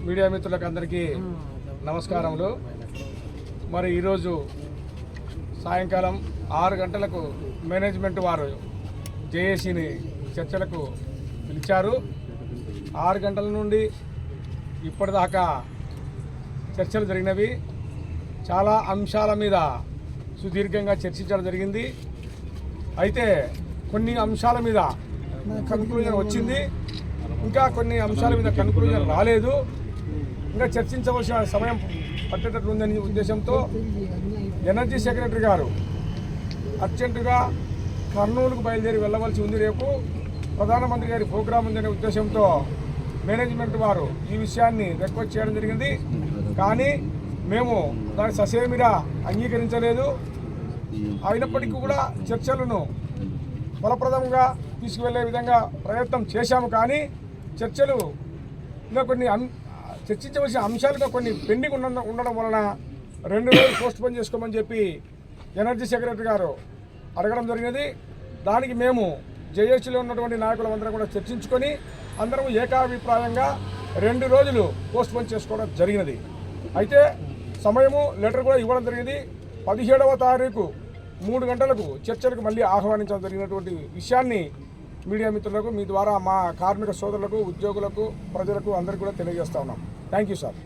Media మిత్రులకు అందరికీ నమస్కారములు. మరి ఈరోజు సాయంకాలం 6 గంటలకు మేనేజ్మెంట్ వారు జేఏసీని చర్చలకు పిలిచారు. 6 గంటల నుండి ఇప్పటిదాకా చర్చలు జరిగినవి. చాలా అంశాల మీద సుదీర్ఘంగా చర్చించడం జరిగింది. అయితే కొన్ని అంశాల మీద కన్క్లూజన్ వచ్చింది, ఇంకా కొన్ని అంశాల మీద కన్క్లూజన్ రాలేదు. ఇంకా చర్చించవలసిన సమయం పట్టేటట్లుందనే ఉద్దేశంతో ఎనర్జీ సెక్రటరీ గారు అర్జెంటుగా కర్నూలుకు బయలుదేరి వెళ్ళవలసి ఉంది. రేపు ప్రధానమంత్రి గారి ప్రోగ్రాం ఉందనే ఉద్దేశంతో మేనేజ్మెంట్ వారు ఈ విషయాన్ని రిక్వెస్ట్ చేయడం జరిగింది. కానీ మేము దాని ససేమిరా అంగీకరించలేదు. అయినప్పటికీ కూడా చర్చలను ఫలప్రదంగా తీసుకువెళ్లే విధంగా ప్రయత్నం చేశాము. కానీ చర్చలు ఇంకా కొన్ని చర్చించవలసిన అంశాలుగా కొన్ని పెండింగ్ ఉండడం వలన 2 రోజులు పోస్ట్ పోన్ చేసుకోమని చెప్పి ఎనర్జీ సెక్రటరీ గారు అడగడం జరిగినది. దానికి మేము జేఏసీలో ఉన్నటువంటి నాయకులందరం కూడా చర్చించుకొని అందరం ఏకాభిప్రాయంగా 2 రోజులు పోస్ట్ పోన్ చేసుకోవడం జరిగినది. అయితే సమయము లెటర్ కూడా ఇవ్వడం జరిగింది. 17వ తారీఖు 3 గంటలకు చర్చలకు మళ్ళీ ఆహ్వానించడం జరిగినటువంటి విషయాన్ని మీడియా మిత్రులకు మీ ద్వారా మా కార్మిక సోదరులకు, ఉద్యోగులకు, ప్రజలకు అందరికీ కూడా తెలియజేస్తా ఉన్నాం. Thank you sir.